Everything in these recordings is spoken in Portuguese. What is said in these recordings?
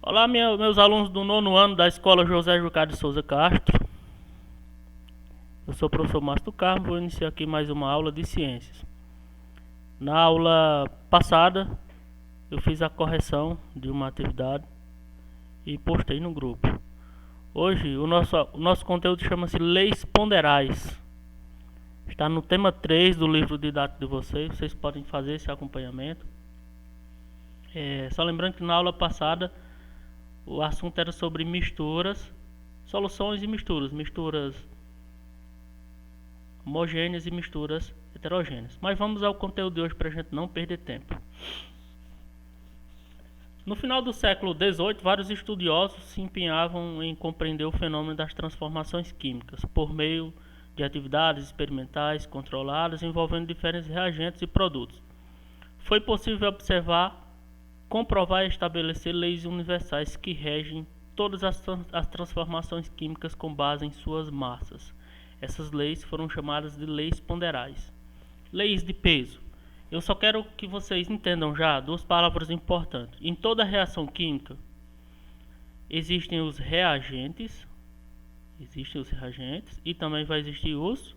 Olá, meus alunos do nono ano da Escola José Jucá de Souza Castro. Eu sou o professor Márcio do Carmo, vou iniciar aqui mais uma aula de ciências. Na aula passada, eu fiz a correção de uma atividade e postei no grupo. Hoje, o nosso conteúdo chama-se Leis Ponderais. Está no tema 3 do livro didático de vocês podem fazer esse acompanhamento. Só lembrando que na aula passada, o assunto era sobre misturas, soluções e misturas homogêneas e misturas heterogêneas. Mas vamos ao conteúdo de hoje para a gente não perder tempo. No final do século XVIII, vários estudiosos se empenhavam em compreender o fenômeno das transformações químicas por meio de atividades experimentais controladas envolvendo diferentes reagentes e produtos. Foi possível observar, comprovar e estabelecer leis universais que regem todas as transformações químicas com base em suas massas. Essas leis foram chamadas de leis ponderais. Leis de peso. Eu só quero que vocês entendam já duas palavras importantes. Em toda reação química existem os reagentes e também vai existir os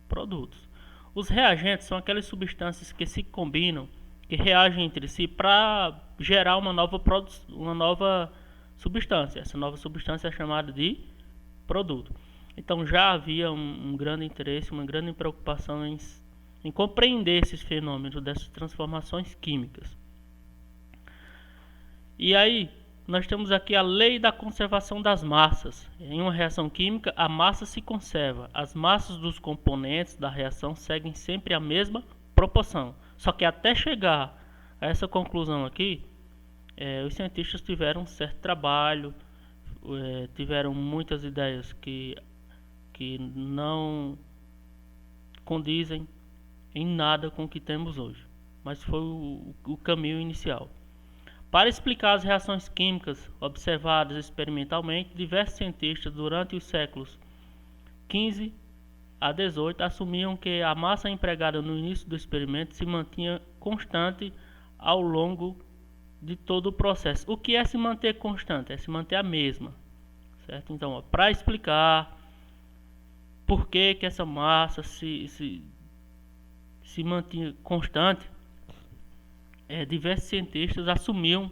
produtos. Os reagentes são aquelas substâncias que se combinam, que reagem entre si para gerar uma nova substância. Essa nova substância é chamada de produto. Então já havia um grande interesse, uma grande preocupação em compreender esses fenômenos dessas transformações químicas. E aí nós temos aqui a lei da conservação das massas. Em uma reação química, a massa se conserva. As massas dos componentes da reação seguem sempre a mesma proporção. Só que até chegar a essa conclusão aqui, os cientistas tiveram um certo trabalho, tiveram muitas ideias que não condizem em nada com o que temos hoje, mas foi o caminho inicial. Para explicar as reações químicas observadas experimentalmente, diversos cientistas durante os séculos XV a XVIII assumiam que a massa empregada no início do experimento se mantinha constante ao longo de todo o processo. O que é se manter constante? É se manter a mesma, certo? Então, para explicar por que essa massa se mantinha constante, diversos cientistas assumiam,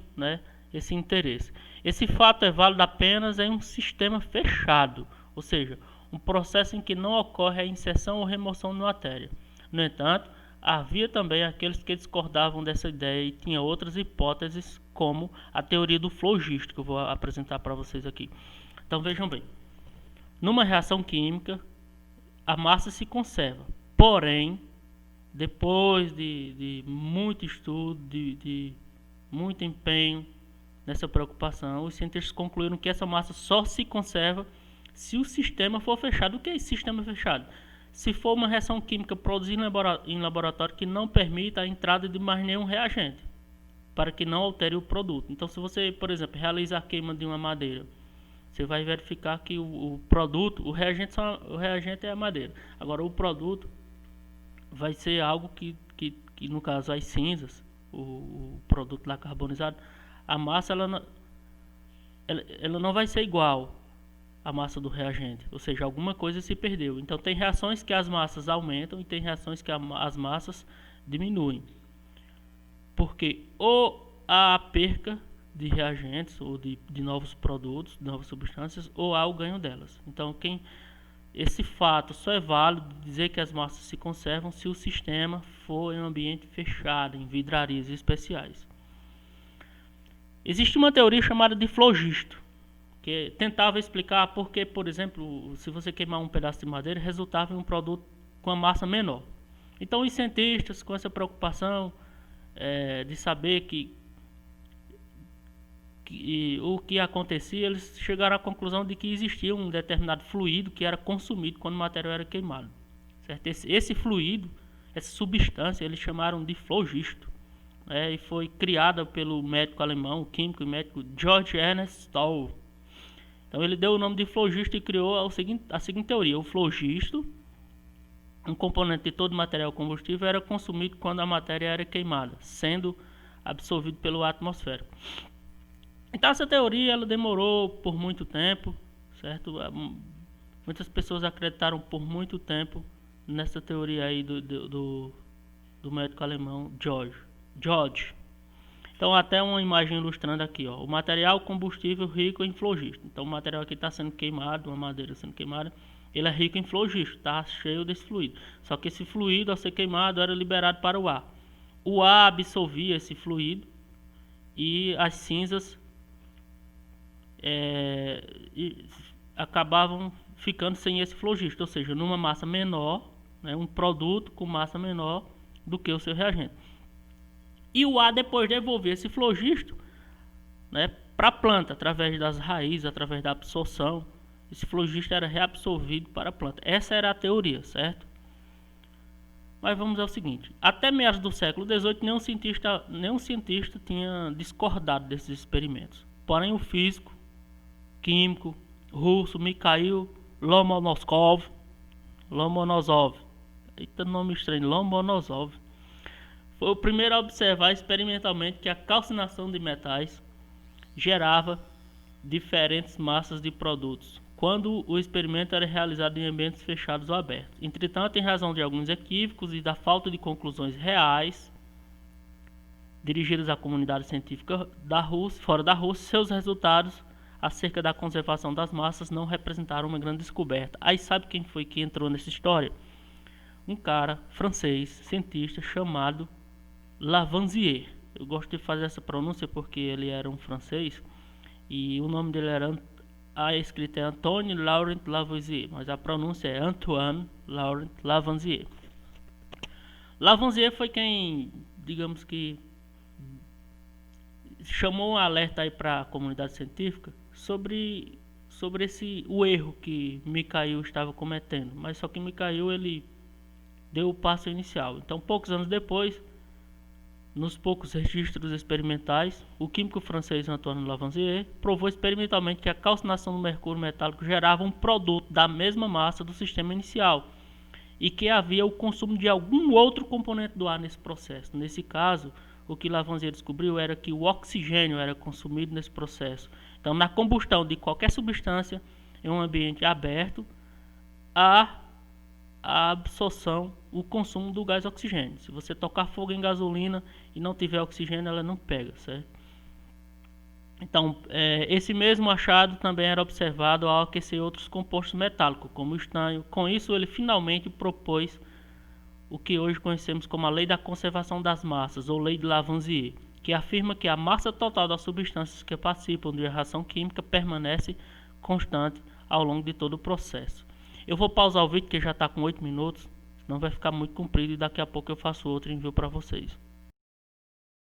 esse interesse. Esse fato é válido apenas em um sistema fechado, ou seja, um processo em que não ocorre a inserção ou remoção de matéria. No entanto, havia também aqueles que discordavam dessa ideia e tinham outras hipóteses, como a teoria do flogisto, que eu vou apresentar para vocês aqui. Então vejam bem, numa reação química, a massa se conserva, porém, depois de muito estudo, de muito empenho nessa preocupação, os cientistas concluíram que essa massa só se conserva se o sistema for fechado. O que é esse sistema fechado? Se for uma reação química produzida em laboratório que não permita a entrada de mais nenhum reagente, para que não altere o produto. Então, se você, por exemplo, realiza a queima de uma madeira, você vai verificar que o reagente é a madeira. Agora, o produto vai ser algo que no caso, as cinzas, o produto lá carbonizado, a massa ela não vai ser igual à massa do reagente, ou seja, alguma coisa se perdeu. Então, tem reações que as massas aumentam e tem reações que as massas diminuem, porque ou há a perca de reagentes ou de novos produtos, de novas substâncias, ou há o ganho delas. Então, esse fato só é válido dizer que as massas se conservam se o sistema for em um ambiente fechado, em vidrarias especiais. Existe uma teoria chamada de flogisto, que tentava explicar por que, por exemplo, se você queimar um pedaço de madeira, resultava em um produto com a massa menor. Então, os cientistas, com essa preocupação de saber o que acontecia, eles chegaram à conclusão de que existia um determinado fluido que era consumido quando o material era queimado, certo? Esse fluido, essa substância, eles chamaram de flogisto, e foi criada pelo médico alemão, o químico e médico Georg Ernst Stahl. Então ele deu o nome de flogisto e criou a seguinte teoria: o flogisto, um componente de todo material combustível, era consumido quando a matéria era queimada, sendo absorvido pelo atmosférico. Então essa teoria ela demorou por muito tempo, certo? Muitas pessoas acreditaram por muito tempo nessa teoria aí do médico alemão George. Então até uma imagem ilustrando aqui, ó, o material combustível rico em flogisto. Então o material aqui está sendo queimado, uma madeira sendo queimada, ele é rico em flogisto, está cheio desse fluido. Só que esse fluido ao ser queimado era liberado para o ar. O ar absorvia esse fluido e as cinzas acabavam ficando sem esse flogisto, ou seja, numa massa menor, né, um produto com massa menor do que o seu reagente. E o ar depois devolver esse flogisto, né, para a planta, através das raízes, através da absorção, esse flogisto era reabsorvido para a planta. Essa era a teoria, certo? Mas vamos ao seguinte, até meados do século XVIII nenhum cientista tinha discordado desses experimentos. Porém o físico, químico, russo Mikhail Lomonosov, eita nome estranho, Lomonosov, foi o primeiro a observar experimentalmente que a calcinação de metais gerava diferentes massas de produtos, quando o experimento era realizado em ambientes fechados ou abertos. Entretanto, em razão de alguns equívocos e da falta de conclusões reais dirigidas à comunidade científica fora da Rússia, seus resultados acerca da conservação das massas não representaram uma grande descoberta. Aí sabe quem foi que entrou nessa história? Um cara francês, cientista, chamado Lavoisier. Eu gosto de fazer essa pronúncia porque ele era um francês e o nome dele era, a escrita é Antoine Laurent Lavoisier, mas a pronúncia é Antoine Laurent Lavoisier. Lavoisier foi quem, digamos que, chamou um alerta aí para a comunidade científica sobre o erro que Mikhail estava cometendo. Mas só que Mikhail ele deu o passo inicial. Então, poucos anos depois, nos poucos registros experimentais, o químico francês Antoine Lavoisier provou experimentalmente que a calcinação do mercúrio metálico gerava um produto da mesma massa do sistema inicial e que havia o consumo de algum outro componente do ar nesse processo. Nesse caso, o que Lavoisier descobriu era que o oxigênio era consumido nesse processo. Então, na combustão de qualquer substância em um ambiente aberto, há a absorção, o consumo do gás oxigênio. Se você tocar fogo em gasolina e não tiver oxigênio, ela não pega, certo? Então, esse mesmo achado também era observado ao aquecer outros compostos metálicos, como o estanho. Com isso, ele finalmente propôs o que hoje conhecemos como a Lei da Conservação das Massas, ou Lei de Lavoisier, que afirma que a massa total das substâncias que participam de reação química permanece constante ao longo de todo o processo. Eu vou pausar o vídeo que já está com 8 minutos, não vai ficar muito comprido e daqui a pouco eu faço outro e envio para vocês.